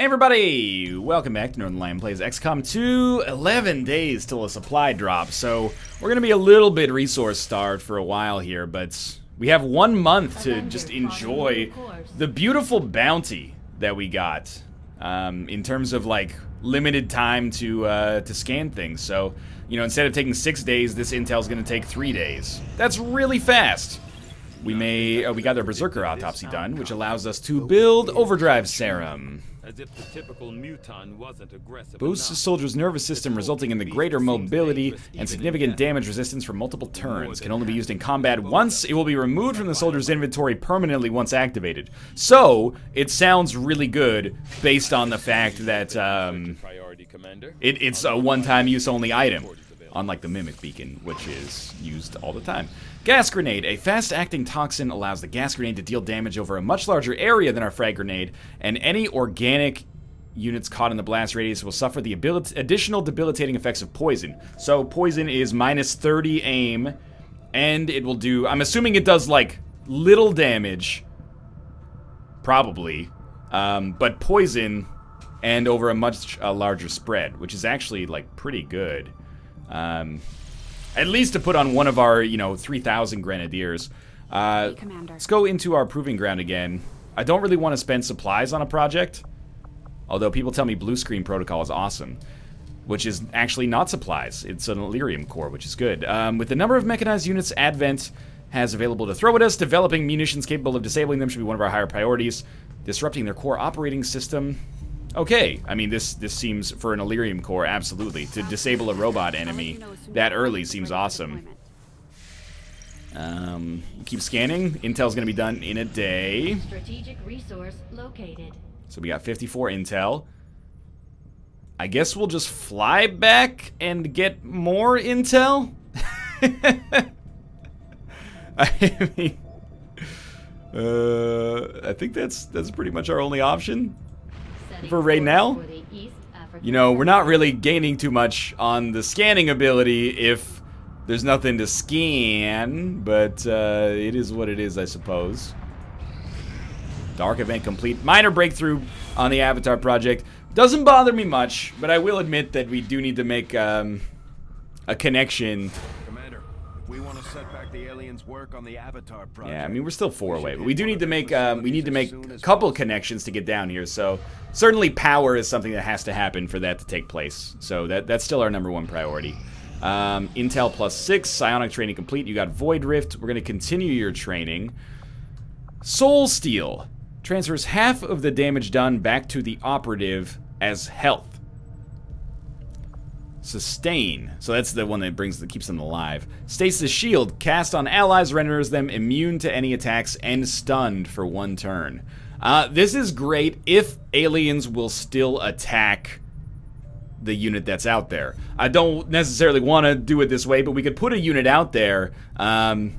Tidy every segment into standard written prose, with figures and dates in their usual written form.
Hey everybody! Welcome back to Northernlion Plays XCOM 2. 11 days till a supply drop, so we're gonna be a little bit resource starved for a while here, but we have 1 month to just enjoy the beautiful bounty that we got in terms of like limited time to scan things. So, you know, instead of taking 6 days, this intel's gonna take 3 days. That's really fast. We got our Berserker autopsy done, which allows us to build Overdrive Serum. As if the typical muton wasn't aggressive Boosts the enough. soldier's nervous system, resulting in the greater mobility and significant damage resistance for multiple turns. Can only be used in combat once. It will be removed from the soldier's inventory permanently once activated. So, it sounds really good based on the fact that it's a one-time use only item. Unlike the Mimic Beacon, which is used all the time. Gas Grenade. A fast-acting toxin allows the gas grenade to deal damage over a much larger area than our frag grenade, and any organic units caught in the blast radius will suffer the additional debilitating effects of poison. So poison is minus 30 aim, and it will do... I'm assuming it does, like, little damage. Probably. But poison, and over a much larger spread, which is actually, like, pretty good. At least to put on one of our, you know, 3,000 grenadiers. Let's go into our proving ground again. I don't really want to spend supplies on a project, although people tell me Blue Screen Protocol is awesome, which is actually not supplies. It's an Illyrium core, which is good. With the number of mechanized units Advent has available to throw at us, developing munitions capable of disabling them should be one of our higher priorities. Disrupting their core operating system. Okay, I mean, this seems, for an Illyrium core, absolutely. To disable a robot enemy that early seems awesome. Keep scanning. Intel's gonna be done in a day. Strategic resource located. So we got 54 intel. I guess we'll just fly back and get more intel? I mean... I think that's pretty much our only option. For right now, you know, we're not really gaining too much on the scanning ability if there's nothing to scan, but it is what it is, I suppose. Dark event complete. Minor breakthrough on the Avatar project. Doesn't bother me much, but I will admit that we do need to make a connection. We want to set back the aliens' work on the Avatar project. Yeah, I mean, we're still 4 away, but we do need to make a couple connections to get down here. So certainly power is something that has to happen for that to take place. So that's still our #1 priority. Intel +6, psionic training complete. You got Void Rift. We're going to continue your training. Soul Steel transfers half of the damage done back to the operative as health. Sustain. So that's the one that keeps them alive. Stasis Shield. Cast on allies renders them immune to any attacks and stunned for 1 turn. This is great if aliens will still attack the unit that's out there. I don't necessarily want to do it this way, but we could put a unit out there in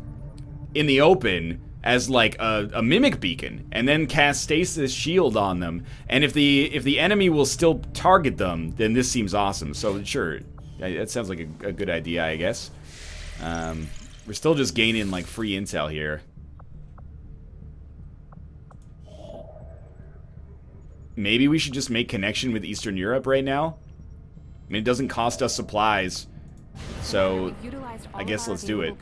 the open as like a Mimic Beacon, and then cast Stasis Shield on them. And if the enemy will still target them, then this seems awesome. So sure, that sounds like a good idea, I guess. We're still just gaining like free intel here. Maybe we should just make connection with Eastern Europe right now. I mean, it doesn't cost us supplies, so I guess let's do it.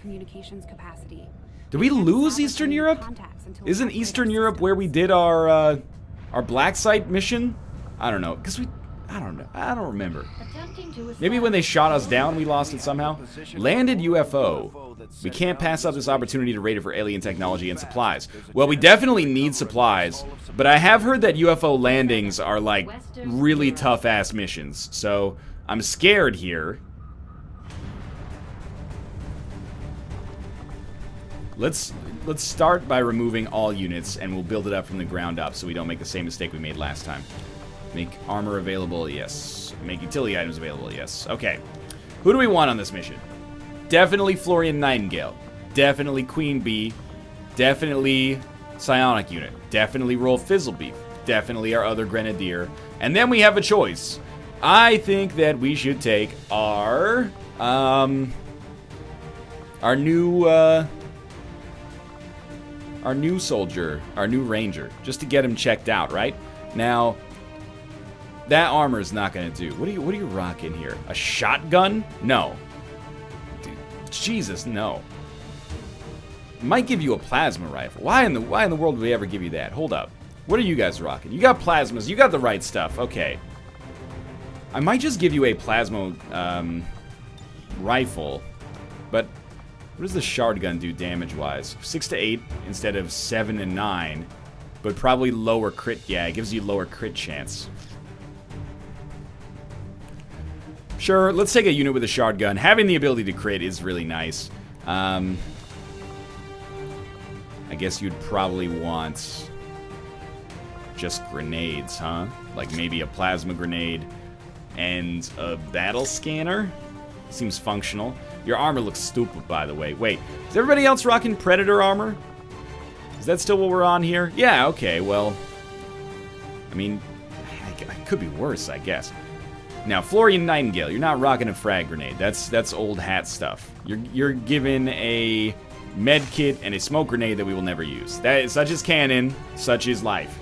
Did we lose Eastern Europe? Isn't Eastern Europe where we did our Black Site mission? I don't know, because I don't know. I don't remember. Maybe when they shot us down, we lost it somehow. Landed UFO. We can't pass up this opportunity to raid it for alien technology and supplies. Well, we definitely need supplies, but I have heard that UFO landings are like really tough-ass missions, so I'm scared here. Let's start by removing all units, and we'll build it up from the ground up so we don't make the same mistake we made last time. Make armor available, yes. Make utility items available, yes. Okay. Who do we want on this mission? Definitely Florian Nightingale. Definitely Queen Bee. Definitely Psionic Unit. Definitely Roll Fizzlebeef. Definitely our other Grenadier. And then we have a choice. I think that we should take our new soldier, our new ranger, just to get him checked out, right? Now, That armor is not gonna do. What are you rocking here? A shotgun? No. Dude, Jesus, no. Might give you a plasma rifle. Why in the world would we ever give you that? Hold up. What are you guys rocking? You got plasmas. You got the right stuff. Okay. I might just give you a plasma rifle. But what does the shard gun do damage-wise? 6 to 8 instead of 7 and 9. But probably lower crit. Yeah, it gives you lower crit chance. Sure, let's take a unit with a shard gun. Having the ability to crit is really nice. I guess you'd probably want just grenades, huh? Like maybe a plasma grenade and a battle scanner? Seems functional. Your armor looks stupid, by the way. Wait, is everybody else rocking Predator armor? Is that still what we're on here? Yeah, okay, well... I mean, it could be worse, I guess. Now, Florian Nightingale, you're not rocking a frag grenade. That's old hat stuff. You're given a med kit and a smoke grenade that we will never use. That is, such is canon, such is life.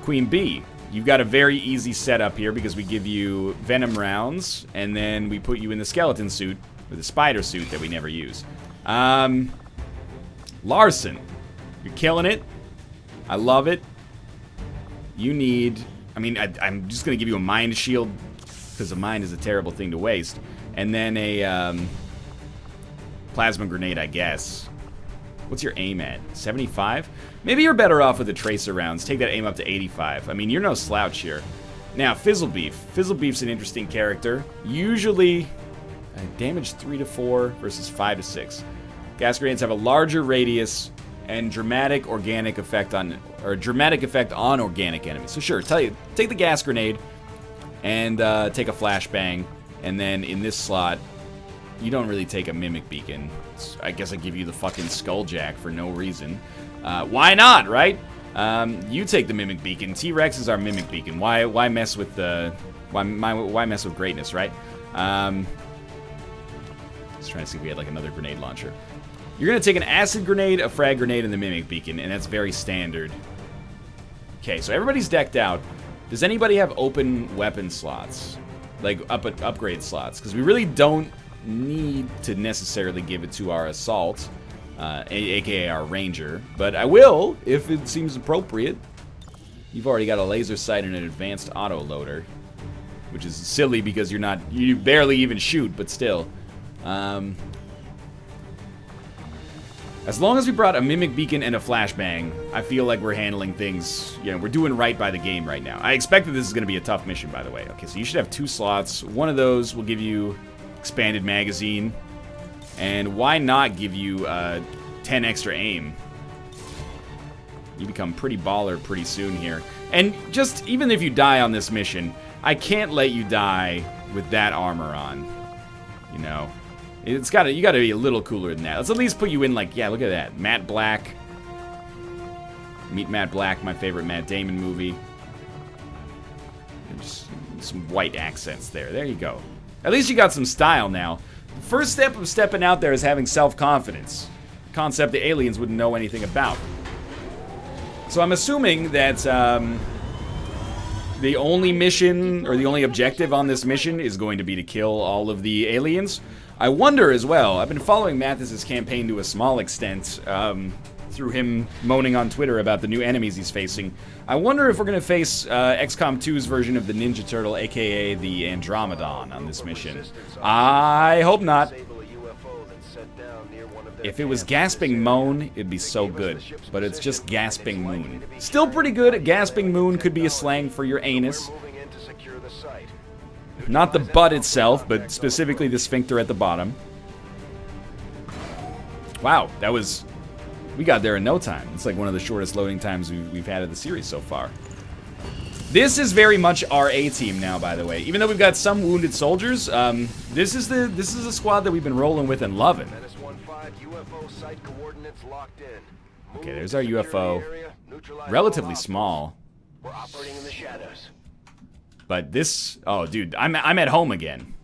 Queen Bee, you've got a very easy setup here because we give you venom rounds and then we put you in the skeleton suit or the spider suit that we never use. Larson, you're killing it. I love it. You need... I mean, I'm just going to give you a mind shield because a mind is a terrible thing to waste. And then a plasma grenade, I guess. What's your aim at? 75? Maybe you're better off with the tracer rounds. Take that aim up to 85. I mean, you're no slouch here. Now, Fizzlebeef. Fizzlebeef's an interesting character. Usually, damage 3 to 4 versus 5 to 6. Gas grenades have a larger radius and dramatic effect on organic enemies. So sure, take the gas grenade and take a flashbang, and then in this slot, you don't really take a mimic beacon. I guess I give you the fucking skulljack for no reason. Why not, right? You take the mimic beacon. T-Rex is our mimic beacon. Why mess with the why mess with greatness, right? Just trying to see if we had like another grenade launcher. You're going to take an acid grenade, a frag grenade, and the mimic beacon, and that's very standard. Okay, so everybody's decked out. Does anybody have open weapon slots? Like, upgrade slots? Because we really don't need to necessarily give it to our assault, aka our ranger. But I will, if it seems appropriate. You've already got a laser sight and an advanced auto loader. Which is silly because you barely even shoot, but still. As long as we brought a mimic beacon and a flashbang, I feel like we're handling things, you know, we're doing right by the game right now. I expect that this is going to be a tough mission, by the way. Okay, so you should have 2 slots. One of those will give you expanded magazine. And why not give you 10 extra aim? You become pretty baller pretty soon here. And just, even if you die on this mission, I can't let you die with that armor on. You know? You gotta be a little cooler than that. Let's at least put you in, like, yeah, look at that. Matt Black. Meet Matt Black, my favorite Matt Damon movie. And just some white accents there. There you go. At least you got some style now. The first step of stepping out there is having self-confidence. Concept the aliens wouldn't know anything about. So I'm assuming that the only mission, or the only objective on this mission is going to be to kill all of the aliens. I wonder as well, I've been following Mathis's campaign to a small extent, through him moaning on Twitter about the new enemies he's facing. I wonder if we're going to face XCOM 2's version of the Ninja Turtle, aka the Andromedon, on this mission. I hope not. If it was Gasping Moan, it'd be so good. But it's just Gasping Moon. Still pretty good. Gasping Moon could be a slang for your anus. Not the butt itself, but specifically the sphincter at the bottom. Wow, that was... We got there in no time. It's like one of the shortest loading times we've had of the series so far. This is very much our A-team now, by the way. Even though we've got some wounded soldiers, this is a squad that we've been rolling with and loving. Okay, there's our UFO. Relatively small. We're operating in the shadows. But this... Oh, dude, I'm at home again.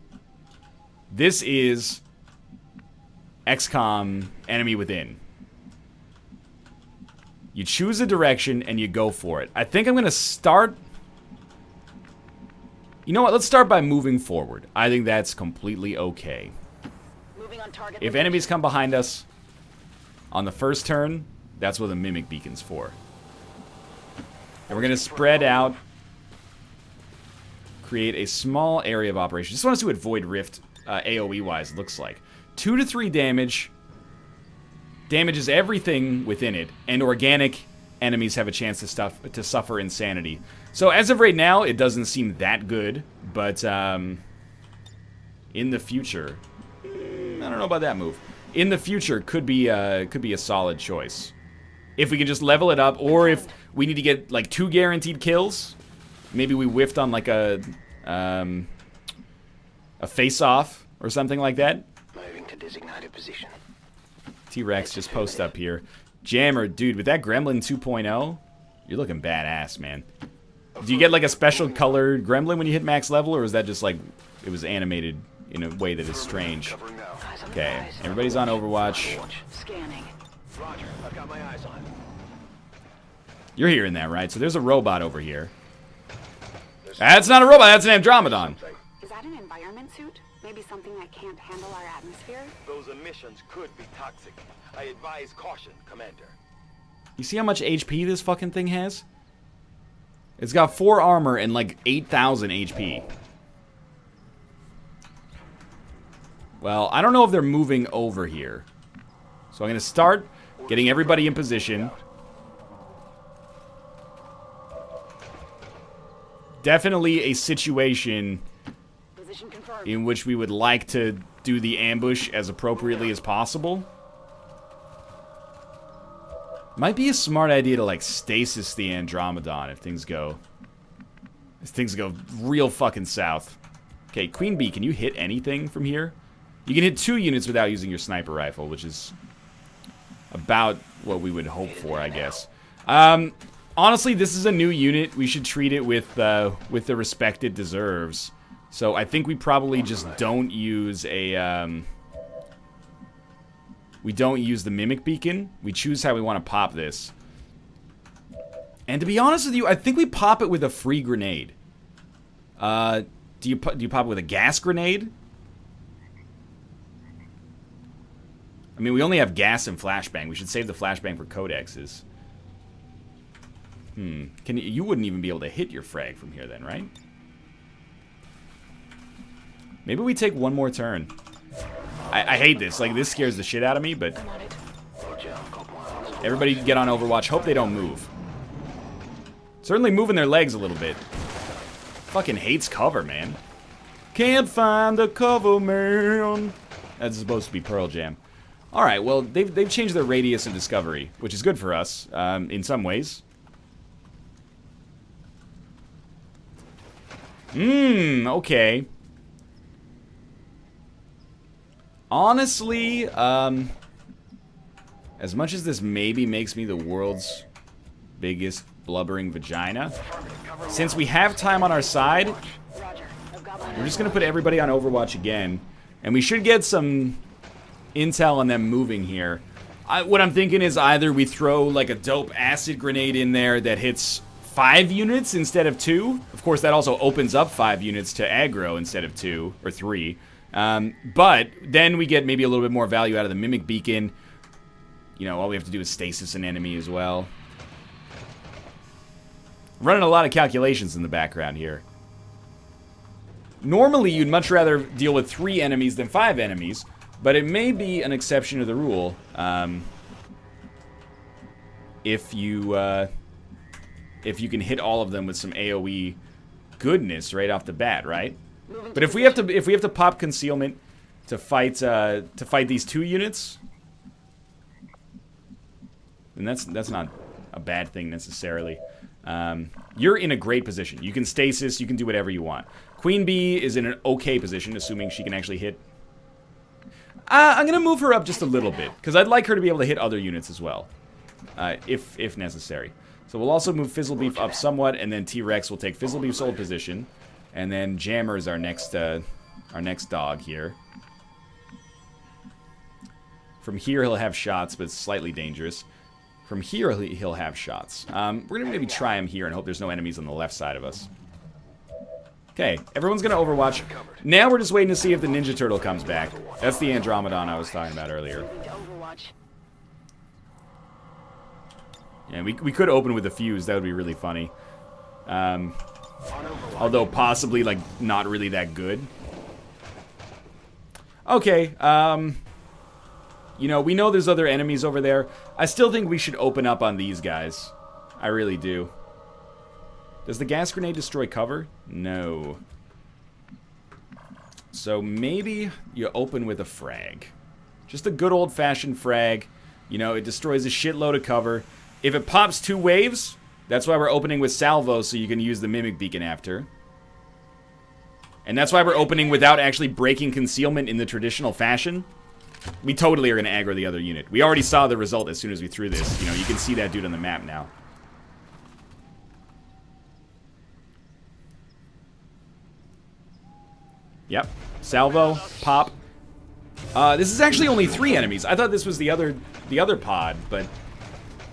This is XCOM Enemy Within. You choose a direction and you go for it. I think I'm going to start You know what? Let's start by moving forward. I think that's completely okay. Moving on target. If enemies come behind us on the first turn, that's what the Mimic Beacon's for. And we're going to spread out, create a small area of operation. Just want to see what Void Rift AoE-wise looks like. 2 to 3 damage. Damages everything within it, and organic enemies have a chance to suffer insanity. So as of right now, it doesn't seem that good, but in the future, I don't know about that move. In the future, could be a solid choice. If we can just level it up, or if we need to get like 2 guaranteed kills, maybe we whiffed on like a face-off or something like that. Moving to designated position. T-Rex just post up here. Jammer, dude, with that Gremlin 2.0, you're looking badass, man. Do you get like a special colored Gremlin when you hit max level, or is that just like it was animated in a way that is strange? Okay, everybody's on Overwatch. Scanning. Roger, I've got my eyes on it. You're hearing that, right? So there's a robot over here. That's not a robot, that's an Andromedon. Is that an environment suit? Maybe something that can't handle our atmosphere? Those emissions could be toxic. I advise caution, Commander. You see how much HP this fucking thing has? It's got 4 armor and like 8,000 HP. Well, I don't know if they're moving over here. So I'm going to start getting everybody in position. Definitely a situation Position confirmed. in which we would like to do the ambush as appropriately as possible. Might be a smart idea to like stasis the Andromedon if things go real fucking south. Okay, Queen Bee, can you hit anything from here? You can hit 2 units without using your sniper rifle, which is about what we would hope for, I guess. Honestly, this is a new unit. We should treat it with the respect it deserves. So I think we probably just don't use a we don't use the Mimic Beacon. We choose how we want to pop this. And to be honest with you, I think we pop it with a free grenade. Do you pop it with a gas grenade? I mean, we only have gas and flashbang. We should save the flashbang for codexes. You wouldn't even be able to hit your frag from here then, right? Maybe we take one more turn. I hate this. Like, this scares the shit out of me, but everybody get on Overwatch. Hope they don't move. Certainly moving their legs a little bit. Fucking hates cover, man. Can't find the cover, man. That's supposed to be Pearl Jam. Alright, well, they've changed their radius of discovery, which is good for us, in some ways. Okay. Honestly, as much as this maybe makes me the world's biggest blubbering vagina, since we have time on our side, we're just going to put everybody on Overwatch again, and we should get some intel on them moving here. What I'm thinking is either we throw like a dope acid grenade in there that hits 5 units instead of 2. Of course, that also opens up 5 units to aggro instead of 2 or 3. But then we get maybe a little bit more value out of the Mimic Beacon. You know, all we have to do is stasis an enemy as well. Running a lot of calculations in the background here. Normally, you'd much rather deal with 3 enemies than 5 enemies, but it may be an exception to the rule. If you can hit all of them with some AoE goodness right off the bat, right? But if we have to pop concealment to fight these 2 units, then that's not a bad thing necessarily. You're in a great position. You can stasis, you can do whatever you want. Queen Bee is in an okay position, assuming she can actually hit. I'm gonna move her up just a little bit because I'd like her to be able to hit other units as well, if necessary. So we'll also move Fizzlebeef up somewhat, and then T-Rex will take Fizzlebeef's old position. And then Jammer is our next dog here. From here he'll have shots, but it's slightly dangerous. From here he'll have shots. We're gonna maybe try him here and hope there's no enemies on the left side of us. Okay, everyone's gonna Overwatch. Now we're just waiting to see if the Ninja Turtle comes back. That's the Andromedon I was talking about earlier. To Overwatch. Yeah, we could open with a fuse. That would be really funny. Although possibly, like, not really that good. Okay, you know, we know there's other enemies over there. I still think we should open up on these guys. I really do. Does the gas grenade destroy cover? No. So maybe you open with a frag. Just a good old-fashioned frag. You know, it destroys a shitload of cover. If it pops 2 waves, that's why we're opening with salvo, so you can use the mimic beacon after. And that's why we're opening without actually breaking concealment in the traditional fashion. We totally are going to aggro the other unit. We already saw the result as soon as we threw this. You know, you can see that dude on the map now. Yep. Salvo, pop. This is actually only 3 enemies. I thought this was the other pod, but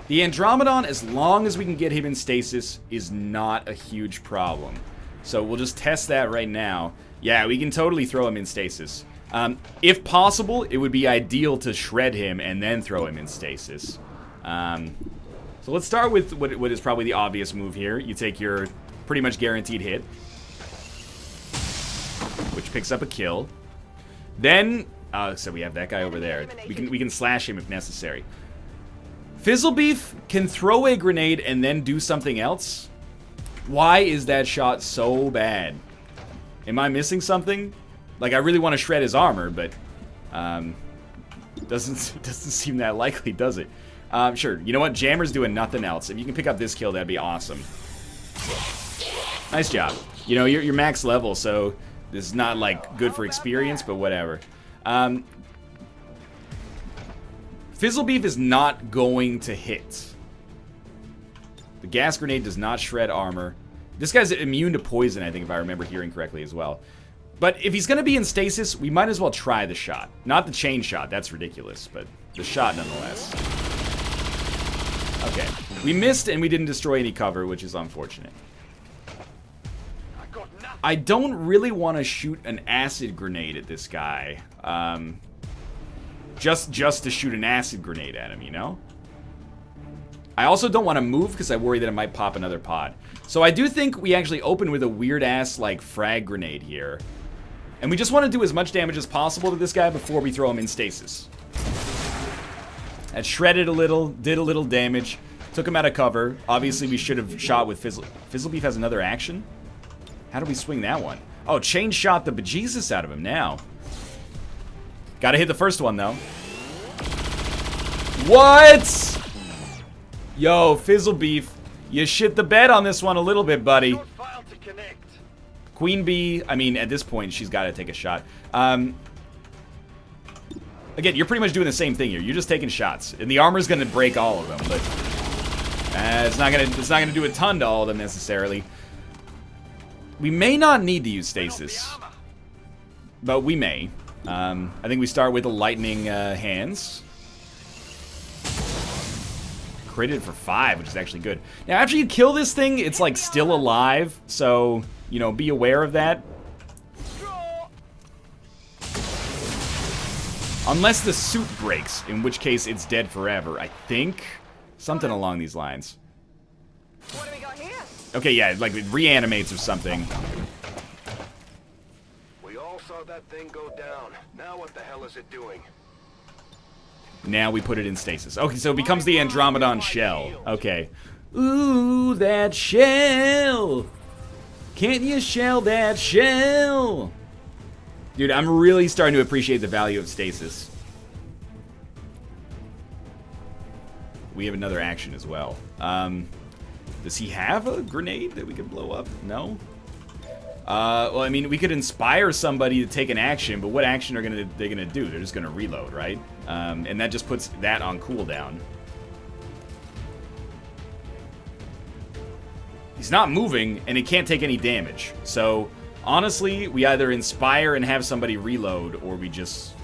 the Andromedon, as long as we can get him in stasis, is not a huge problem. So we'll just test that right now. Yeah, we can totally throw him in stasis. If possible, it would be ideal to shred him and then throw him in stasis. So let's start with what is probably the obvious move here. You take your pretty much guaranteed hit, which picks up a kill. Then, so we have that guy over there. We can slash him if necessary. Fizzlebeef can throw a grenade and then do something else. Why is that shot so bad? Am I missing something? Like, I really want to shred his armor, but doesn't seem that likely, does it? Sure. You know what? Jammer's doing nothing else. If you can pick up this kill, that'd be awesome. Nice job. You know, you're max level, so this is not, like, good for experience, but whatever. Fizzlebeef is not going to hit. The gas grenade does not shred armor. This guy's immune to poison, I think, if I remember hearing correctly as well. But if he's going to be in stasis, we might as well try the shot. Not the chain shot, that's ridiculous, but the shot nonetheless. Okay, we missed and we didn't destroy any cover, which is unfortunate. I don't really want to shoot an acid grenade at this guy. Just to shoot an acid grenade at him, you know? I also don't want to move because I worry that it might pop another pod. So I do think we actually open with a weird-ass, like, frag grenade here. And we just want to do as much damage as possible to this guy before we throw him in stasis. That shredded a little, did a little damage, took him out of cover. Obviously, we should have shot with Fizzlebeef has another action? How do we swing that one? Oh, chain shot the bejesus out of him now. Gotta hit the first one, though. What? Yo, Fizzlebeef, you shit the bed on this one a little bit, buddy. Queen Bee, I mean, at this point, she's got to take a shot. Again, you're pretty much doing the same thing here. You're just taking shots, and the armor's gonna break all of them, but it's not gonna do a ton to all of them necessarily. We may not need to use stasis, but we may. I think we start with the lightning hands. Critted for 5, which is actually good. Now, after you kill this thing, it's like still alive, so you know, be aware of that. Unless the suit breaks, in which case it's dead forever, I think. Something along these lines. What do we got here? Okay, yeah, like it reanimates or something. We all saw that thing go down. Now what the hell is it doing? Now we put it in stasis. Okay, so it becomes the Andromedon shell. Okay. Ooh, that shell! Can't you shell that shell? Dude, I'm really starting to appreciate the value of stasis. We have another action as well. Does he have a grenade that we could blow up? No? Well, I mean, we could inspire somebody to take an action, but what action are they gonna do? They're just gonna reload, right? And that just puts that on cooldown. He's not moving, and he can't take any damage. So, honestly, we either inspire and have somebody reload, or we just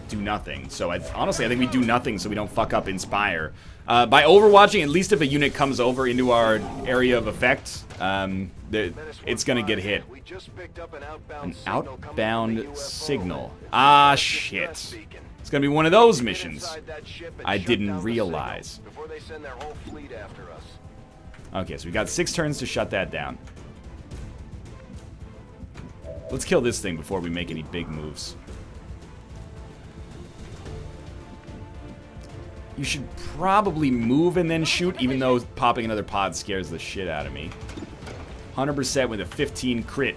do nothing. So honestly, I think we do nothing so we don't fuck up Inspire. By overwatching, at least if a unit comes over into our area of effect, it's gonna get hit. We just picked up an An outbound outbound signal. Ah, shit. It's gonna be one of those missions. I didn't realize. Before they send their whole fleet after us. Okay, so we got 6 turns to shut that down. Let's kill this thing before we make any big moves. You should probably move and then shoot, even though popping another pod scares the shit out of me. 100% with a 15 crit.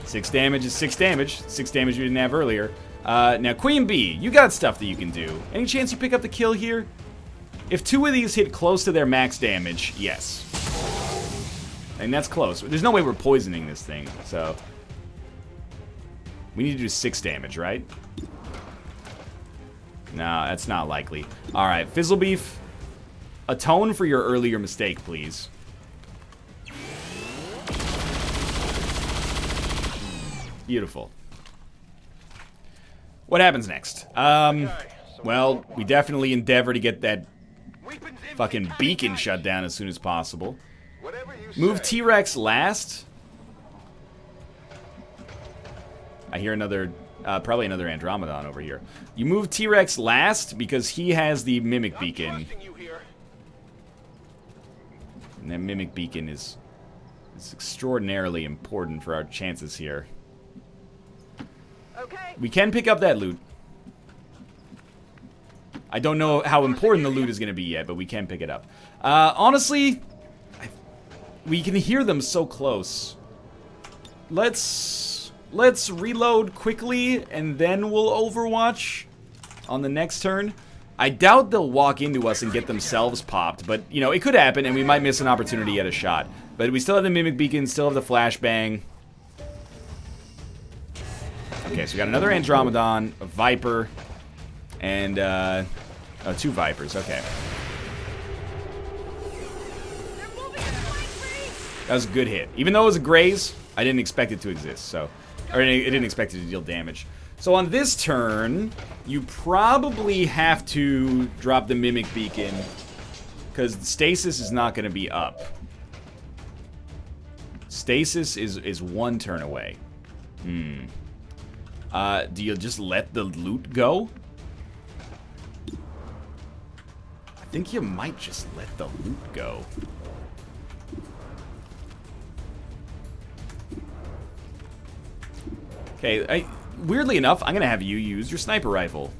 6 damage is 6 damage. 6 damage we didn't have earlier. Now, Queen Bee, you got stuff that you can do. Any chance you pick up the kill here? If 2 of these hit close to their max damage, yes. And that's close. There's no way we're poisoning this thing, so... We need to do 6 damage, right? No, that's not likely. Alright, Fizzlebeef, atone for your earlier mistake, please. Beautiful. What happens next? Well, we definitely endeavor to get that fucking beacon shut down as soon as possible. Move T-Rex last. I hear another, probably another Andromedon over here. You move T-Rex last because he has the Mimic Beacon. And that Mimic Beacon is extraordinarily important for our chances here. Okay. We can pick up that loot. I don't know how important the loot is going to be yet, but we can pick it up. Honestly, we can hear them so close. Let's reload quickly, and then we'll overwatch on the next turn. I doubt they'll walk into us and get themselves popped, but, you know, it could happen, and we might miss an opportunity at a shot. But we still have the Mimic Beacon, still have the Flashbang. Okay, so we got another Andromedon, a Viper, and, 2 Vipers, okay. That was a good hit. Even though it was a graze, I didn't expect it to exist, so... Or, I didn't expect it to deal damage. So on this turn, you probably have to drop the Mimic Beacon, because Stasis is not going to be up. Stasis is 1 turn away. Do you just let the loot go? I think you might just let the loot go. Okay, weirdly enough, I'm going to have you use your sniper rifle.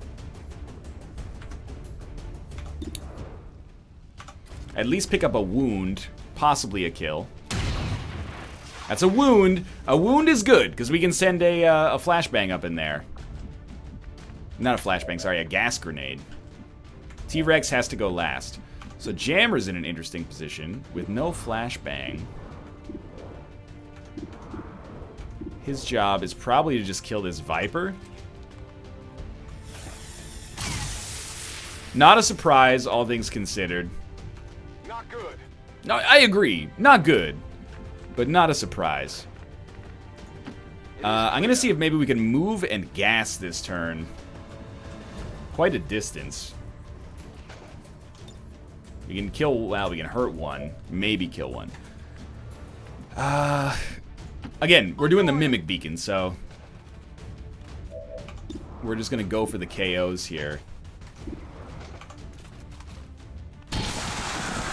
At least pick up a wound, possibly a kill. That's a wound. A wound is good, because we can send a flashbang up in there. Not a flashbang, sorry, a gas grenade. T-Rex has to go last. So Jammer's in an interesting position with no flashbang. His job is probably to just kill this Viper. Not a surprise, all things considered. Not good. No, I agree. Not good. But not a surprise. I'm going to see if maybe we can move and gas this turn. Quite a distance. We can kill, well, we can hurt one. Maybe kill one. Again, we're doing the Mimic Beacon, so... We're just going to go for the KOs here.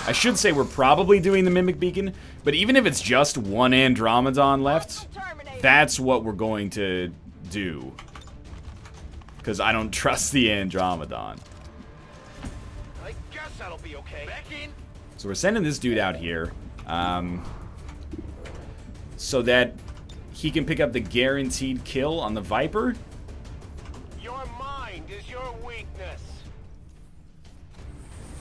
I should say we're probably doing the Mimic Beacon, but even if it's just 1 Andromedon left, that's what we're going to do. Because I don't trust the Andromedon. I guess that'll be okay. Back in. So we're sending this dude out here, so that he can pick up the guaranteed kill on the Viper. Your mind is your weakness.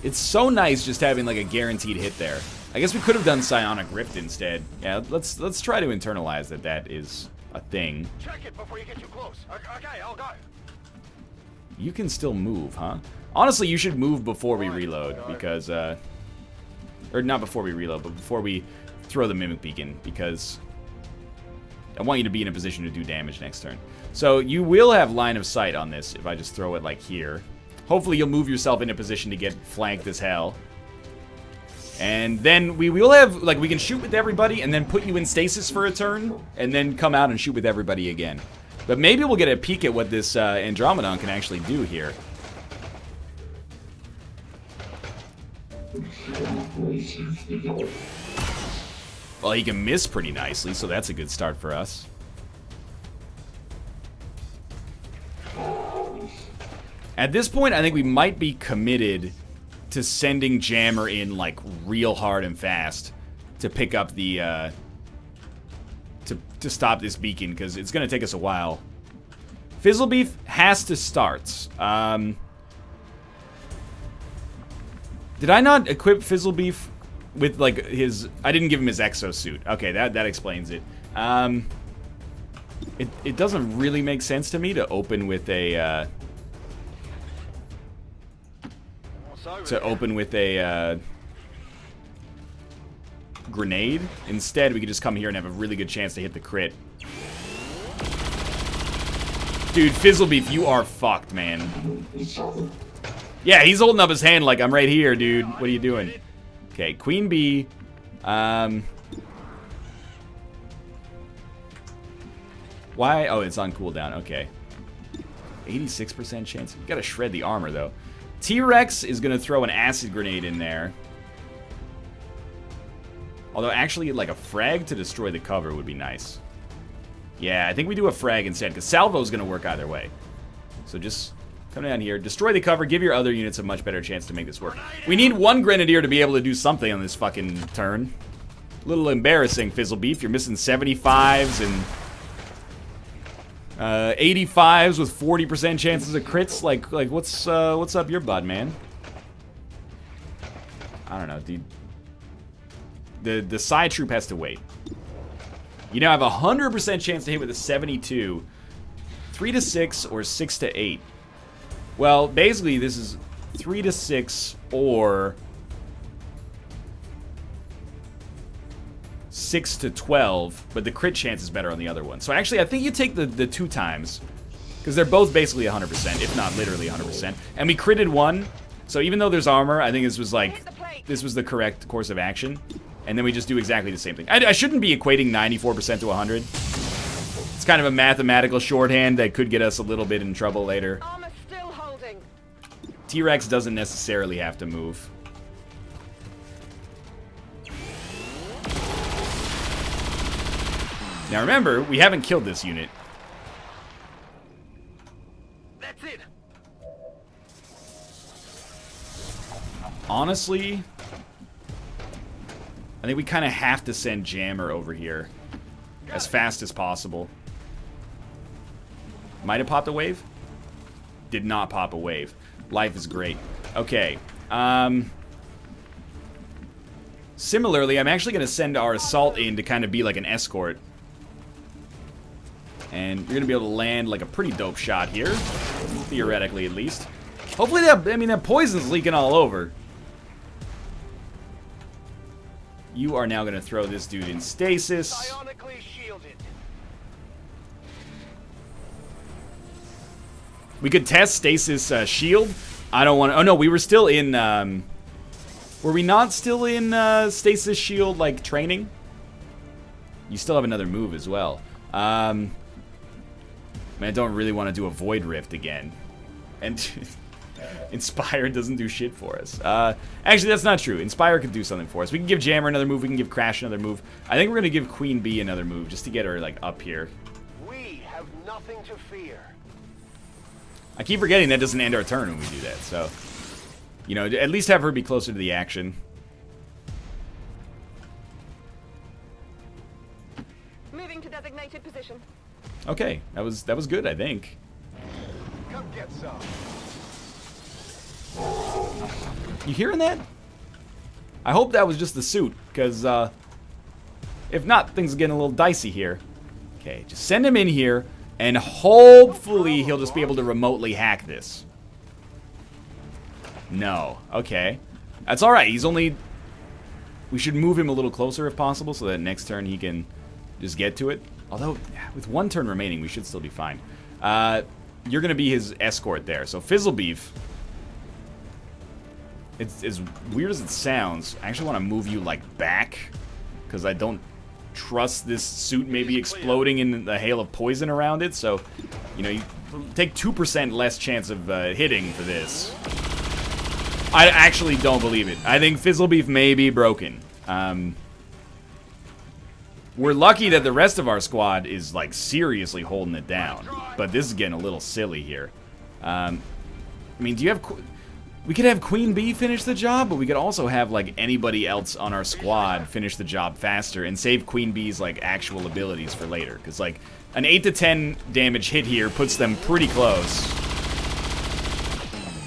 It's so nice just having like a guaranteed hit there. I guess we could have done Psionic Rift instead. Yeah, let's try to internalize that that is a thing. Check it before you get too close. Okay, I'll go. You can still move, huh? Honestly, you should move before we reload, because, or not before we reload, but before we throw the Mimic Beacon, because I want you to be in a position to do damage next turn. So you will have line of sight on this if I just throw it like here. Hopefully you'll move yourself in a position to get flanked as hell. And then we will have, like, we can shoot with everybody and then put you in stasis for a turn, and then come out and shoot with everybody again. But maybe we'll get a peek at what this Andromedon can actually do here. Well, he can miss pretty nicely, so that's a good start for us. At this point, I think we might be committed to sending Jammer in, like, real hard and fast to pick up the, to stop this beacon, because it's going to take us a while. Fizzlebeef has to start. Did I not equip Fizzlebeef with, like, his... I didn't give him his exosuit. Okay, that explains it. It doesn't really make sense to me to open with a, grenade. Instead, we could just come here and have a really good chance to hit the crit. Dude, Fizzlebeef, you are fucked, man. Yeah, he's holding up his hand like, I'm right here, dude. What are you doing? Okay, Queen Bee. Why? Oh, it's on cooldown. Okay. 86% chance. You gotta shred the armor, though. T-Rex is gonna throw an acid grenade in there. Although, actually, like, a frag to destroy the cover would be nice. Yeah, I think we do a frag instead, because Salvo's gonna work either way. So just come down here, destroy the cover, give your other units a much better chance to make this work. We need one Grenadier to be able to do something on this fucking turn. A little embarrassing, Fizzlebeef. You're missing 75s and 85s with 40% chances of crits. Like what's up your butt, man? I don't know, dude. The side troop has to wait. You now have a 100% chance to hit with a 72, 3 to 6 or 6 to 8. Well, basically this is 3 to 6 or 6 to 12, but the crit chance is better on the other one. So actually, I think you take the 2 times, because they're both basically 100%, if not literally 100%. And we critted 1, so even though there's armor, I think this was like, this was the correct course of action. And then we just do exactly the same thing. I shouldn't be equating 94% to 100. It's kind of a mathematical shorthand that could get us a little bit in trouble later. Armor still holding. T-Rex doesn't necessarily have to move. Now remember, we haven't killed this unit. That's it. Honestly, I think we kind of have to send Jammer over here as fast as possible. Might have popped a wave? Did not pop a wave. Life is great. Okay. Similarly, I'm actually going to send our assault in to kind of be like an escort. And you're going to be able to land like a pretty dope shot here. Theoretically, at least. Hopefully that poison's leaking all over. You are now going to throw this dude in stasis. Psionically shielded. We could test stasis shield. I don't want to... Oh, no, we were still in... were we not still in stasis shield, like, training? You still have another move as well. Man, I don't really want to do a Void Rift again. And... Inspire doesn't do shit for us. Actually, that's not true. Inspire could do something for us. We can give Jammer another move. We can give Crash another move. I think we're going to give Queen Bee another move just to get her, like, up here. We have nothing to fear. I keep forgetting that doesn't end our turn when we do that, so... You know, at least have her be closer to the action. Moving to designated position. Okay, that was good, I think. Come get some. You hearing that? I hope that was just the suit, because, if not, things are getting a little dicey here. Okay, just send him in here, and hopefully he'll just be able to remotely hack this. No. Okay. That's alright, he's only... We should move him a little closer if possible, so that next turn he can Just get to it. Although, with 1 turn remaining, we should still be fine. You're going to be his escort there. So, Fizzlebeef. It's as weird as it sounds. I actually want to move you, like, back. Because I don't trust this suit maybe exploding in the hail of poison around it. So, you know, you take 2% less chance of hitting for this. I actually don't believe it. I think Fizzlebeef may be broken. We're lucky that the rest of our squad is, like, seriously holding it down. But this is getting a little silly here. I mean, do you have... We could have Queen Bee finish the job, but we could also have, like, anybody else on our squad finish the job faster and save Queen Bee's, like, actual abilities for later. Because, like, an 8 to 10 damage hit here puts them pretty close.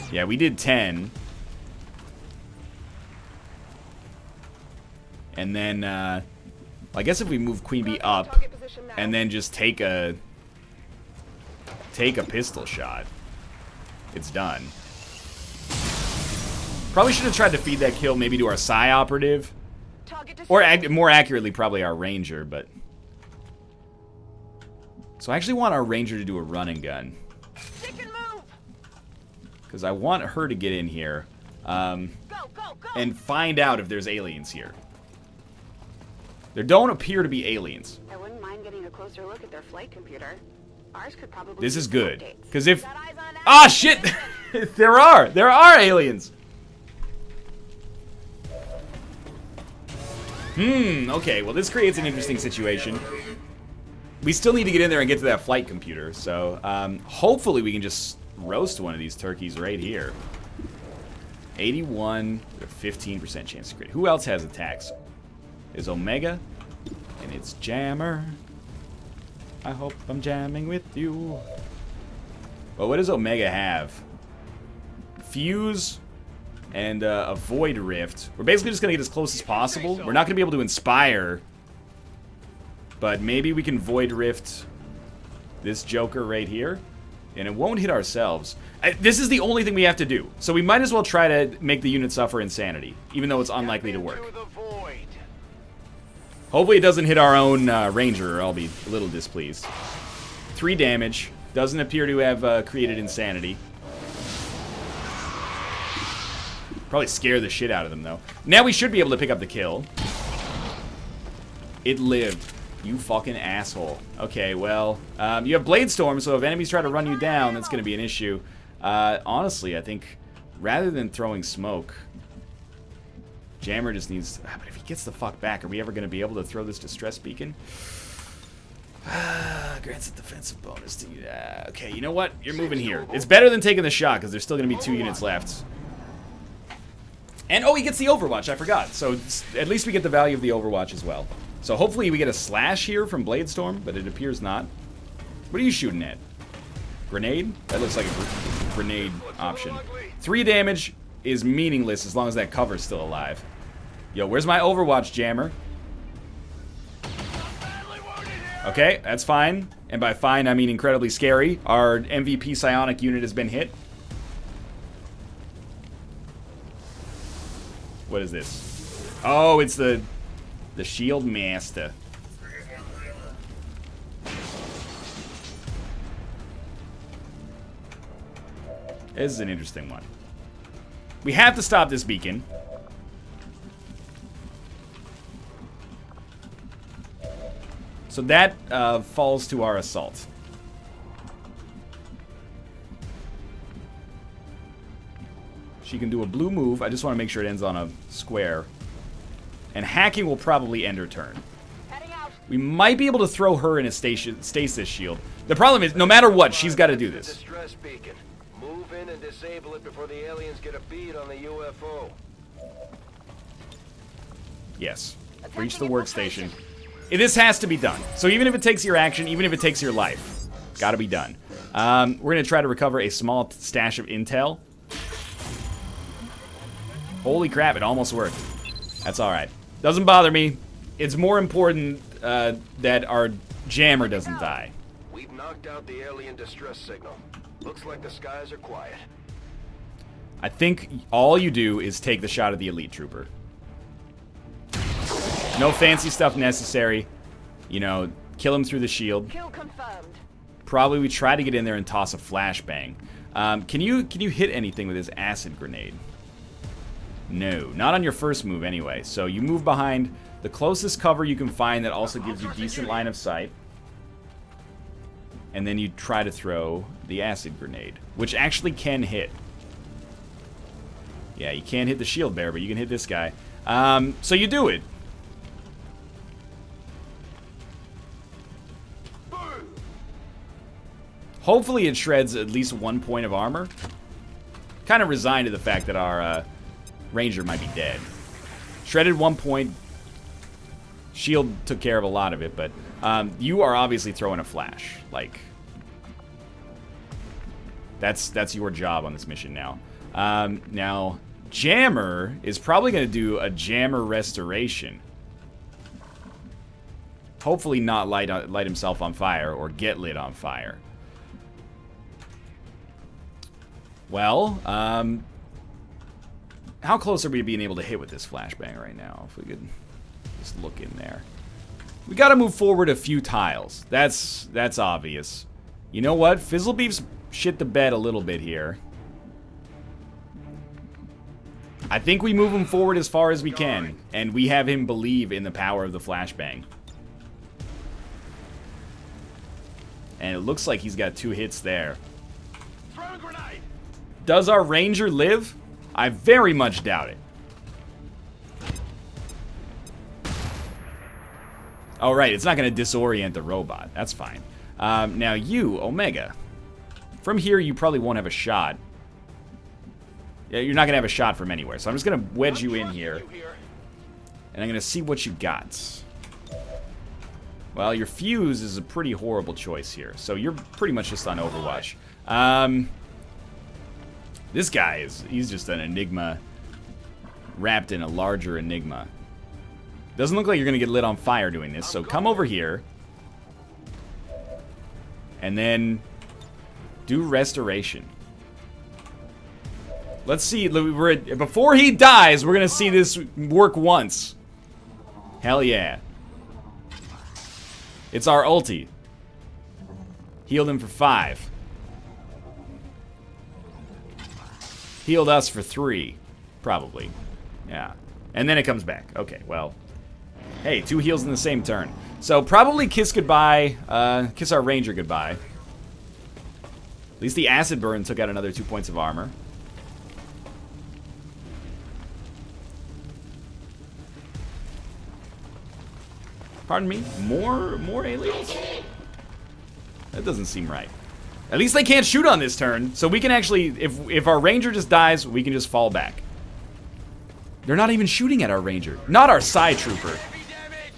Yeah, we did 10. And then, I guess if we move Queen Bee up and then just take a pistol shot, it's done. Probably should have tried to feed that kill maybe to our Psi operative, or more accurately probably our Ranger, but so I actually want our Ranger to do a run and gun because I want her to get in here and find out if there's aliens here. There don't appear to be aliens. I wouldn't mind getting a closer look at their flight computer. Ours could probably. This is good, because if shit, there are aliens. Okay, well this creates an interesting situation. We still need to get in there and get to that flight computer, so hopefully we can just roast one of these turkeys right here. 81, 15% chance to crit. Who else has attacks? Is Omega, and it's Jammer. I hope I'm jamming with you. Well, what does Omega have? Fuse and a Void Rift. We're basically just going to get as close as possible. We're not going to be able to inspire, but maybe we can Void Rift this Joker right here, and it won't hit ourselves. This is the only thing we have to do, so we might as well try to make the unit suffer insanity, even though it's unlikely to work. Hopefully it doesn't hit our own Ranger, or I'll be a little displeased. 3 damage. Doesn't appear to have created insanity. Probably scare the shit out of them, though. Now we should be able to pick up the kill. It lived. You fucking asshole. Okay, well, you have Blade Storm, so if enemies try to run you down, that's going to be an issue. Honestly, I think rather than throwing smoke, Jammer just needs... but if he gets the fuck back, are we ever going to be able to throw this distress beacon? Grants a defensive bonus to you. Okay, you know what? You're moving here. It's better than taking the shot, because there's still going to be 2 units left. And, oh, he gets the Overwatch. I forgot. So at least we get the value of the Overwatch as well. So hopefully we get a slash here from Blade Storm, but it appears not. What are you shooting at? Grenade? That looks like a grenade option. 3 damage is meaningless as long as that cover's still alive. Yo, where's my Overwatch, Jammer? Okay, that's fine. And by fine, I mean incredibly scary. Our MVP psionic unit has been hit. What is this? Oh, it's the Shield Master. This is an interesting one. We have to stop this beacon. So that falls to our assault. She can do a blue move. I just want to make sure it ends on a square. And hacking will probably end her turn. We might be able to throw her in a stasis shield. The problem is, no matter what, she's got to do this. Distress beacon. Move in and disable it before the aliens get a bead on the UFO. Yes. Breach the workstation. This has to be done. So even if it takes your action, even if it takes your life, got to be done. We're going to try to recover a small stash of intel. Holy crap, it almost worked. That's alright. Doesn't bother me. It's more important that our Jammer doesn't die. We've knocked out the alien distress signal. Looks like the skies are quiet. I think all you do is take the shot at the elite trooper. No fancy stuff necessary. You know, kill him through the shield. Kill confirmed. Probably we try to get in there and toss a flashbang. Can you hit anything with this acid grenade? No, not on your first move anyway. So you move behind the closest cover you can find that also gives you decent line of sight. And then you try to throw the acid grenade, which actually can hit. Yeah, you can't hit the shield bearer, but you can hit this guy. So you do it. Hopefully it shreds at least 1 point of armor. Kind of resigned to the fact that our ranger might be dead. Shredded 1 point. Shield took care of a lot of it, but you are obviously throwing a flash. Like, that's your job on this mission now. Now, Jammer is probably going to do a Jammer restoration. Hopefully not light himself on fire or get lit on fire. Well, how close are we to being able to hit with this flashbang right now? If we could just look in there. We got to move forward a few tiles. That's obvious. You know what? Fizzlebeef's shit the bed a little bit here. I think we move him forward as far as we can, and we have him believe in the power of the flashbang. And it looks like he's got 2 hits there. Does our ranger live? I very much doubt it. Oh, right, it's not going to disorient the robot. That's fine. Now you, Omega. From here, you probably won't have a shot. Yeah, you're not going to have a shot from anywhere. So I'm just going to wedge you in here. And I'm going to see what you got. Well, your fuse is a pretty horrible choice here. So you're pretty much just on Overwatch. This guy he's just an enigma wrapped in a larger enigma. Doesn't look like you're going to get lit on fire doing this, so come over here. And then do restoration. Let's see, before he dies, we're going to see this work once. Hell yeah. It's our ulti. Healed him for 5. Healed us for 3. Probably. Yeah. And then it comes back. Okay, well. Hey, 2 heals in the same turn. So probably kiss goodbye. Kiss our ranger goodbye. At least the acid burn took out another 2 points of armor. Pardon me? More aliens? That doesn't seem right. At least they can't shoot on this turn, so we can actually, if our ranger just dies, we can just fall back. They're not even shooting at our ranger. Not our side trooper.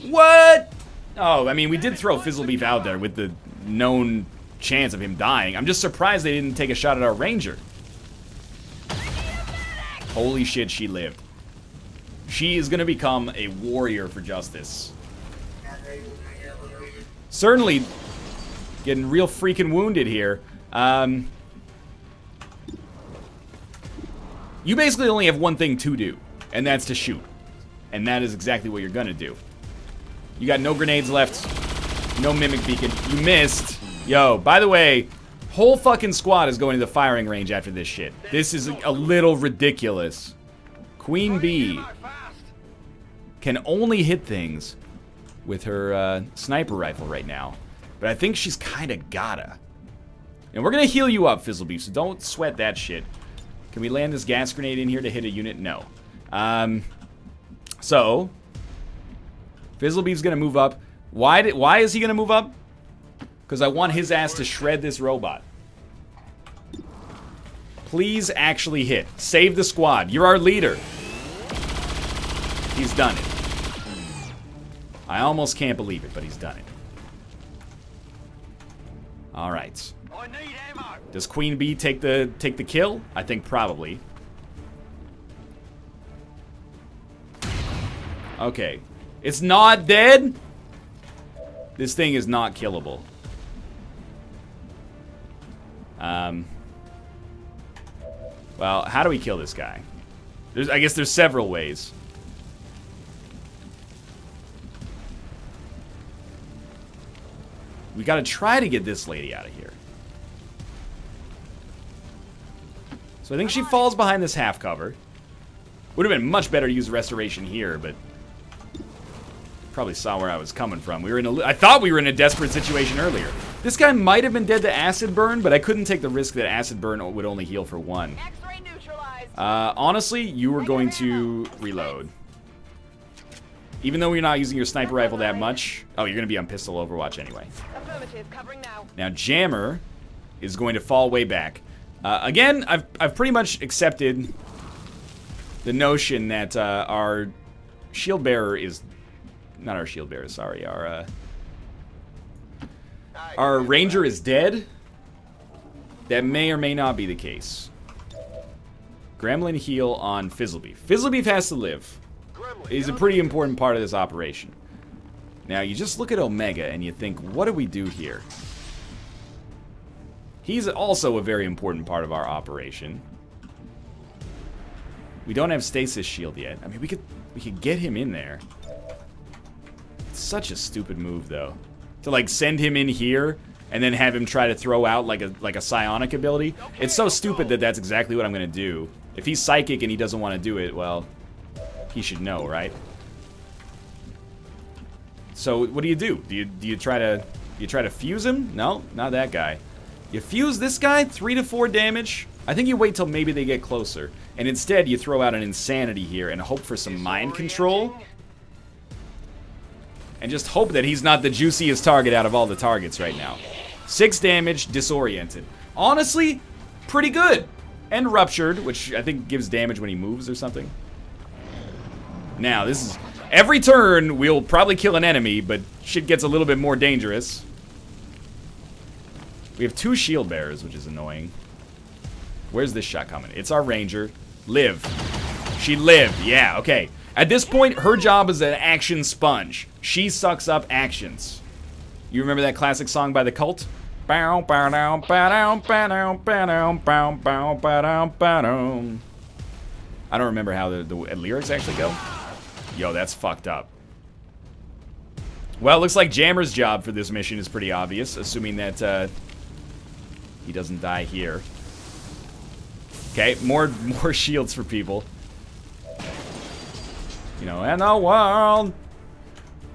What? Oh, I mean, we did throw Fizzlebeef out there with the known chance of him dying. I'm just surprised they didn't take a shot at our ranger. Holy shit, she lived. She is gonna become a warrior for justice. Certainly getting real freaking wounded here. You basically only have one thing to do, and that's to shoot. And that is exactly what you're gonna do. You got no grenades left, no mimic beacon. You missed. Yo, by the way, whole fucking squad is going to the firing range after this shit. This is a little ridiculous. Queen Bee can only hit things with her sniper rifle right now. But I think she's kind of gotta. And we're going to heal you up, Fizzlebeef, so don't sweat that shit. Can we land this gas grenade in here to hit a unit? No. So, Fizzlebeef's going to move up. Why is he going to move up? Because I want his ass to shred this robot. Please actually hit. Save the squad. You're our leader. He's done it. I almost can't believe it, but he's done it. All right. Does Queen Bee take the kill? I think probably. Okay. It's not dead? This thing is not killable. Well, how do we kill this guy? I guess there's several ways. We gotta try to get this lady out of here. So I think she falls behind this half cover. Would have been much better to use restoration here, but probably saw where I was coming from. We were in a, I thought we were in a desperate situation earlier. This guy might have been dead to acid burn, but I couldn't take the risk that acid burn would only heal for 1. X-ray neutralized. Honestly, you were going to reload. Even though you're not using your sniper rifle that much. Oh, you're going to be on pistol overwatch anyway. Affirmative, covering now. Now, Jammer is going to fall way back. Again, I've pretty much accepted the notion that our shield bearer is... Not our shield bearer, sorry. Our ranger is dead. That may or may not be the case. Gremlin heal on Fizzlebeef. Fizzlebeef has to live. He's a pretty important part of this operation. Now, you just look at Omega and you think, what do we do here? He's also a very important part of our operation. We don't have stasis shield yet. I mean, we could get him in there. It's such a stupid move, though. To, like, send him in here and then have him try to throw out, like a psionic ability. It's so stupid that that's exactly what I'm going to do. If he's psychic and he doesn't want to do it, well, he should know, right? So, what do? Do you try to fuse him? No, not that guy. You fuse this guy, 3 to 4 damage. I think you wait till maybe they get closer. And instead, you throw out an insanity here and hope for some mind control. And just hope that he's not the juiciest target out of all the targets right now. 6 damage, disoriented. Honestly, pretty good. And ruptured, which I think gives damage when he moves or something. Now, this is... Every turn, we'll probably kill an enemy, but shit gets a little bit more dangerous. We have 2 shield bearers, which is annoying. Where's this shot coming? It's our ranger. Live. She lived. Yeah, okay. At this point, her job is an action sponge. She sucks up actions. You remember that classic song by The Cult? I don't remember how the lyrics actually go. Yo, that's fucked up. Well, it looks like Jammer's job for this mission is pretty obvious, assuming that he doesn't die here. Okay, more shields for people. You know, and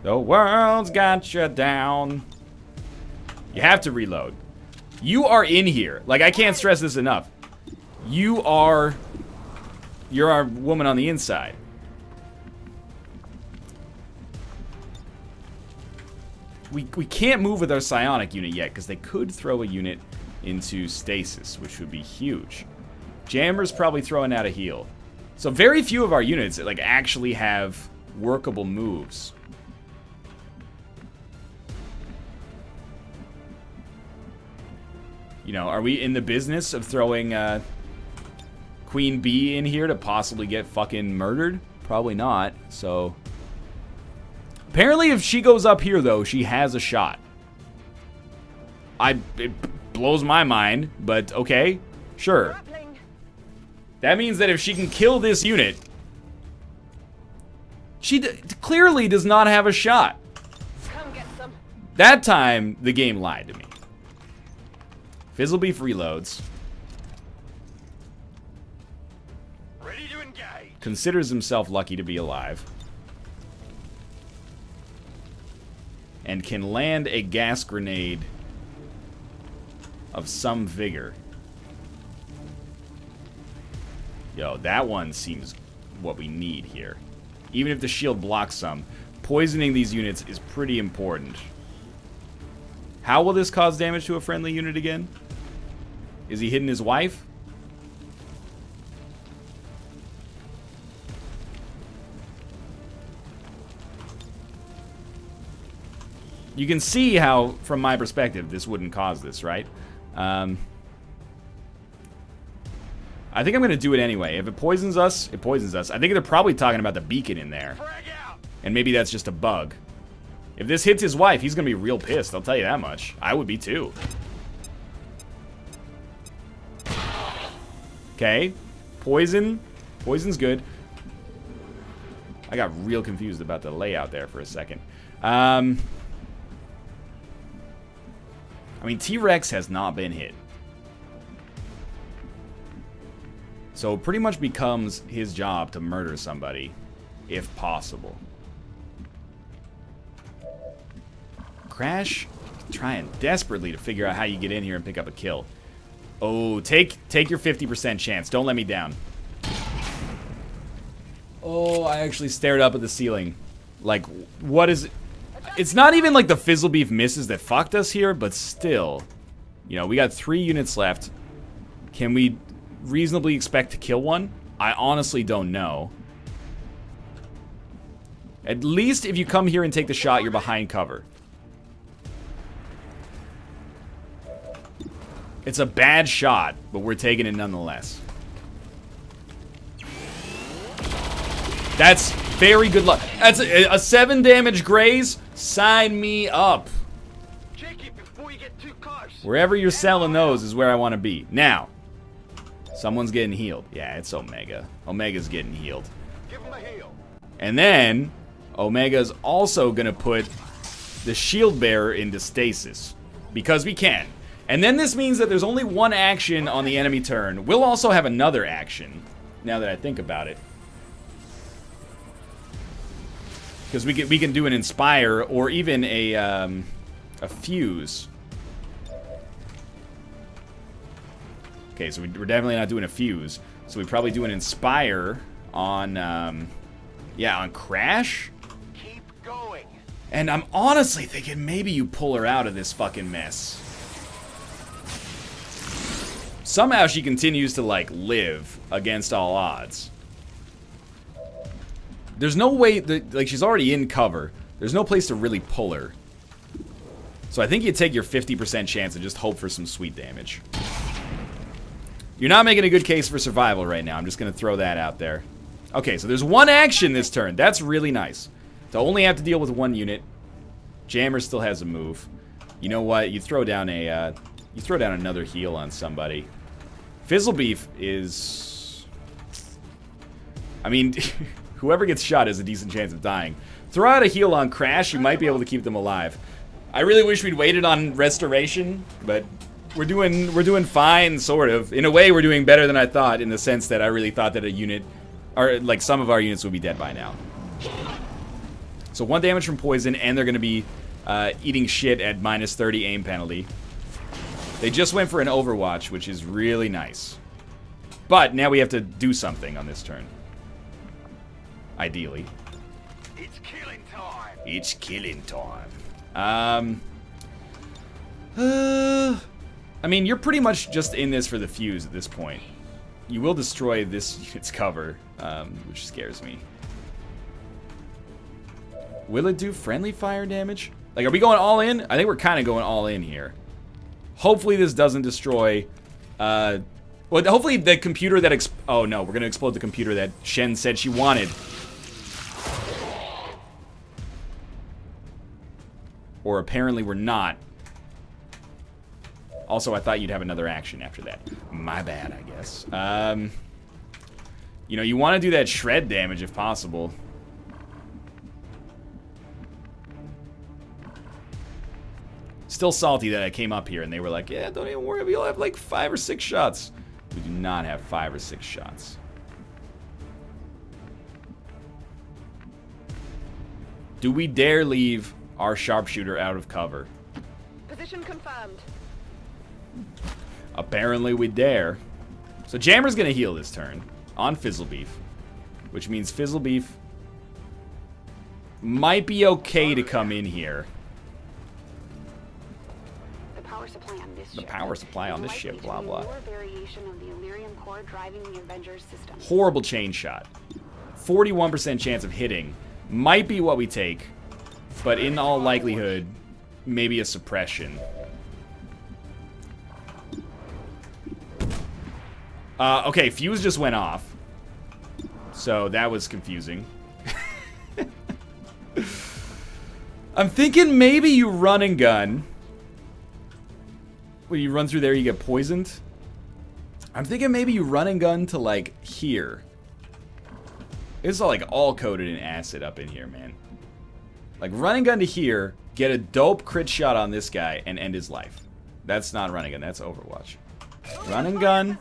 the world's got you down. You have to reload. You are in here. Like, I can't stress this enough. You're our woman on the inside. We can't move with our psionic unit yet, because they could throw a unit into stasis, which would be huge. Jammer's probably throwing out a heal. So very few of our units like actually have workable moves. You know, are we in the business of throwing Queen Bee in here to possibly get fucking murdered? Probably not, so... Apparently if she goes up here, though, she has a shot. It blows my mind, but okay, sure. That means that if she can kill this unit, she clearly does not have a shot. Come get some. That time, the game lied to me. Fizzlebeef reloads. Ready to engage. Considers himself lucky to be alive. And can land a gas grenade of some vigor. Yo, that one seems what we need here. Even if the shield blocks some, poisoning these units is pretty important. How will this cause damage to a friendly unit again? Is he hitting his wife? You can see how, from my perspective, this wouldn't cause this, right? I think I'm going to do it anyway. If it poisons us, it poisons us. I think they're probably talking about the beacon in there. And maybe that's just a bug. If this hits his wife, he's going to be real pissed. I'll tell you that much. I would be too. Okay. Poison. Poison's good. I got real confused about the layout there for a second. I mean, T-Rex has not been hit. So it pretty much becomes his job to murder somebody, if possible. Crash, trying desperately to figure out how you get in here and pick up a kill. Oh, take your 50% chance. Don't let me down. Oh, I actually stared up at the ceiling. Like, what is it? It's not even like the Fizzlebeef misses that fucked us here, but still. You know, we got 3 units left. Can we reasonably expect to kill one? I honestly don't know. At least if you come here and take the shot, you're behind cover. It's a bad shot, but we're taking it nonetheless. That's very good luck. That's a 7 damage graze. Sign me up. Check it before you get too close. Wherever you're selling those is where I want to be. Now, someone's getting healed. Yeah, it's Omega. Omega's getting healed. Give him a heal. And then, Omega's also going to put the shield bearer into stasis. Because we can. And then this means that there's only 1 action on the enemy turn. We'll also have another action, now that I think about it. Because we can do an Inspire or even a Fuse. Okay, so we're definitely not doing a Fuse. So we probably do an Inspire on, yeah, on Crash? Keep going. And I'm honestly thinking maybe you pull her out of this fucking mess. Somehow she continues to, like, live against all odds. There's no way that, like, she's already in cover. There's no place to really pull her. So I think you take your 50% chance and just hope for some sweet damage. You're not making a good case for survival right now. I'm just going to throw that out there. Okay, so there's 1 action this turn. That's really nice. To only have to deal with 1 unit. Jammer still has a move. You know what? You throw down a, you throw down another heal on somebody. Fizzlebeef is... I mean, whoever gets shot has a decent chance of dying. Throw out a heal on Crash, you might be able to keep them alive. I really wish we'd waited on Restoration, but we're doing fine, sort of. In a way, we're doing better than I thought, in the sense that I really thought that a unit, or like some of our units would be dead by now. So 1 damage from poison, and they're going to be eating shit at minus 30 aim penalty. They just went for an Overwatch, which is really nice. But now we have to do something on this turn. Ideally. It's killing time. It's killing time. I mean, you're pretty much just in this for the fuse at this point. You will destroy this unit's cover, which scares me. Will it do friendly fire damage? Like, are we going all in? I think we're kind of going all in here. Hopefully this doesn't destroy... well, hopefully the computer that... oh, no. We're going to explode the computer that Shen said she wanted. Or apparently we're not. Also, I thought you'd have another action after that. My bad, I guess. You know, you want to do that shred damage if possible. Still salty that I came up here and they were like, yeah, don't even worry, we'll have like 5 or 6 shots. We do not have 5 or 6 shots. Do we dare leave our sharpshooter out of cover? Position confirmed. Apparently we dare. So Jammer's gonna heal this turn on Fizzlebeef, which means Fizzlebeef might be okay to come in here. The power supply on this The ship. power supply on this Likely ship, to blah be blah. more variation of the Illyrian core driving the Avengers system. Horrible chain shot. 41% chance of hitting. Might be what we take, but in all likelihood, maybe a suppression. Okay, fuse just went off. So that was confusing. I'm thinking maybe you run and gun. When you run through there, you get poisoned. I'm thinking maybe you run and gun to, like, here. It's all, like, all coated in acid up in here, man. Like, run and gun to here, get a dope crit shot on this guy, and end his life. That's not run and gun. That's Overwatch. Run and gun.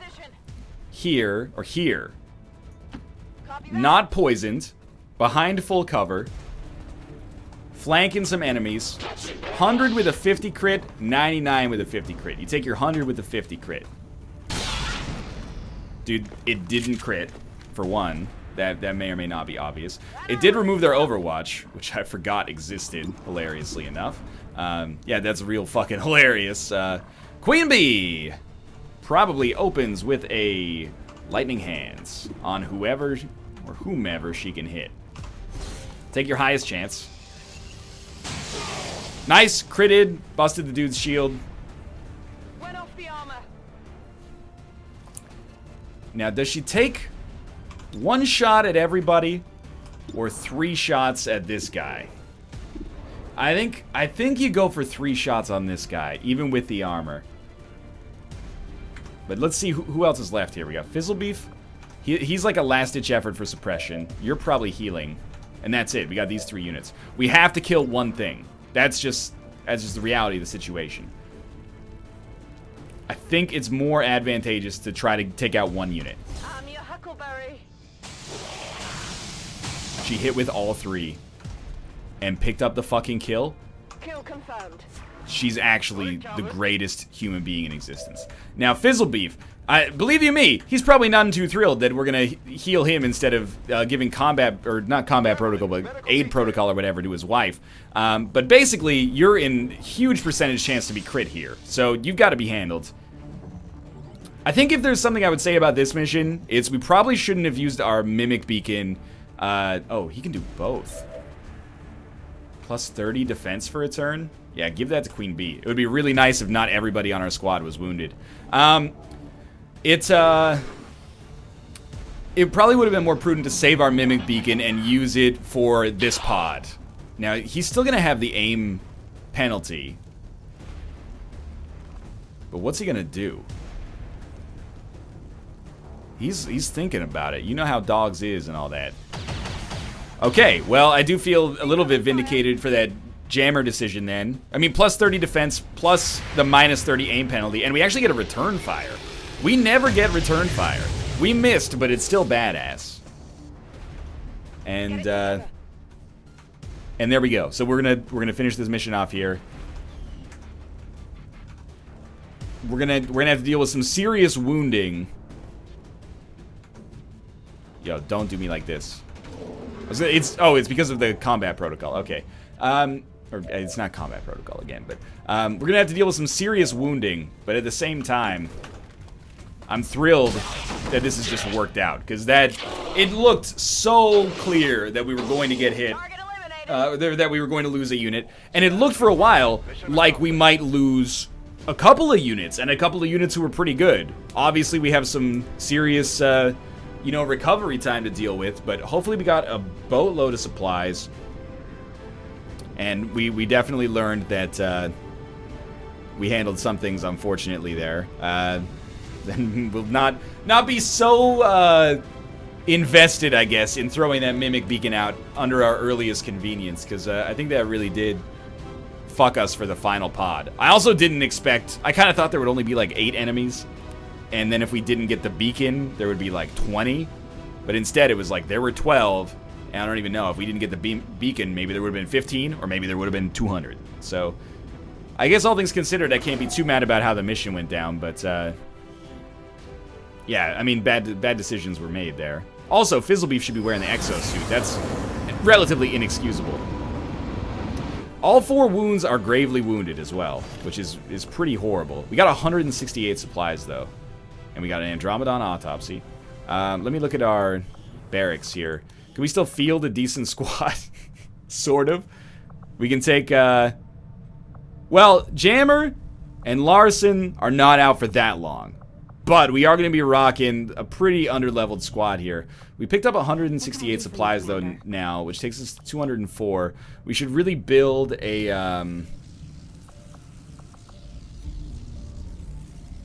Here, or here. Not poisoned. Behind full cover. Flanking some enemies. 100 with a 50 crit. 99 with a 50 crit. You take your 100 with a 50 crit. Dude, it didn't crit, for one. That may or may not be obvious. It did remove their Overwatch, which I forgot existed, hilariously enough. Yeah, that's real fucking hilarious. Queen Bee probably opens with a Lightning Hands on whoever or whomever she can hit. Take your highest chance. Nice, critted, busted the dude's shield. Went off the armor. Now, does she take one shot at everybody or 3 shots at this guy? I think you go for 3 shots on this guy, even with the armor. But let's see who else is left here. We got Fizzlebeef. He's like a last-ditch effort for suppression. You're probably healing. And that's it. We got these 3 units. We have to kill one thing. That's just the reality of the situation. I think it's more advantageous to try to take out 1 unit. I'm your Huckleberry. She hit with all 3 and picked up the fucking kill. Kill confirmed. She's actually the greatest human being in existence. Now, Fizzlebeef, believe you me, he's probably not too thrilled that we're gonna heal him instead of giving combat, or not combat protocol, but aid protocol or whatever to his wife. But basically, you're in huge percentage chance to be crit here, so you've got to be handled. I think if there's something I would say about this mission, it's we probably shouldn't have used our Mimic Beacon. Oh, he can do both. Plus 30 defense for a turn? Yeah, give that to Queen Bee. It would be really nice if not everybody on our squad was wounded. It probably would have been more prudent to save our Mimic Beacon and use it for this pod. Now, he's still going to have the aim penalty. But what's he going to do? He's thinking about it. You know how dogs is and all that. Okay, well, I do feel a little bit vindicated for that jammer decision then. I mean, plus 30 defense, plus the minus 30 aim penalty, and we actually get a return fire. We never get return fire. We missed, but it's still badass. And there we go. So we're gonna finish this mission off here. We're gonna have to deal with some serious wounding. Yo, don't do me like this. It's because of the combat protocol. Okay. Or it's not combat protocol again, but we're gonna have to deal with some serious wounding. But at the same time, I'm thrilled that this has just worked out, because it looked so clear that we were going to get hit, that we were going to lose a unit, and it looked for a while like we might lose a couple of units, and a couple of units who were pretty good. Obviously, we have some serious, recovery time to deal with, but hopefully we got a boatload of supplies. And we definitely learned that we handled some things, unfortunately, there. Then we'll not be so invested, I guess, in throwing that Mimic Beacon out under our earliest convenience, because I think that really did fuck us for the final pod. I also didn't expect... I kind of thought there would only be like 8 enemies, and then if we didn't get the beacon, there would be like 20. But instead, it was like there were 12... And I don't even know, if we didn't get the beacon, maybe there would have been 15, or maybe there would have been 200. So, I guess all things considered, I can't be too mad about how the mission went down, but, yeah, I mean, bad decisions were made there. Also, Fizzlebeef should be wearing the exosuit. That's relatively inexcusable. All 4 wounds are gravely wounded as well, which is pretty horrible. We got 168 supplies, though. And we got an Andromedon autopsy. Let me look at our barracks here. Can we still field a decent squad? Sort of. We can take, well, Jammer and Larson are not out for that long. But we are going to be rocking a pretty underleveled squad here. We picked up 168 supplies, though, now, which takes us to 204. We should really build a, what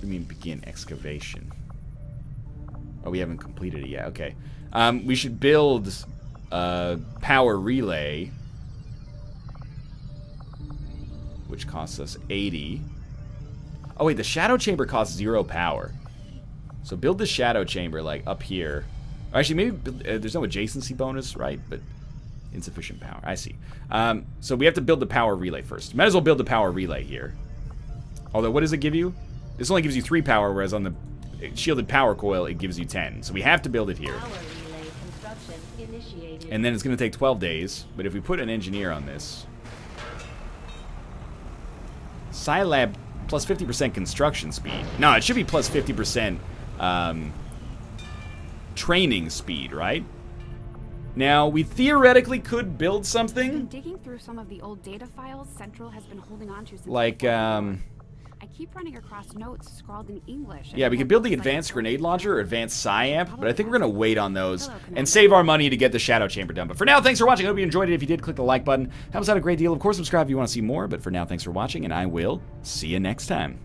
do you mean begin excavation? Oh, we haven't completed it yet. Okay. We should build a power relay, which costs us 80. Oh, wait, the shadow chamber costs 0 power. So build the shadow chamber, like, up here. Or actually, maybe there's no adjacency bonus, right? But insufficient power. I see. So we have to build the power relay first. Might as well build the power relay here. Although, what does it give you? This only gives you 3 power, whereas on the shielded power coil, it gives you 10. So we have to build it here. Power relay construction initiated. And then it's going to take 12 days. But if we put an engineer on this... Scilab plus 50% construction speed. No, it should be plus 50% training speed, right? Now, we theoretically could build I've been something. digging through some of the old data files Central has been holding on to since Like, before the war. I keep running across notes scrawled in English. Yeah, we could build the advanced grenade launcher or advanced PSI-amp, but I think we're going to wait on those and save our money to get the shadow chamber done. But for now, thanks for watching. I hope you enjoyed it. If you did, click the like button. Helps out a great deal. Of course, subscribe if you want to see more. But for now, thanks for watching, and I will see you next time.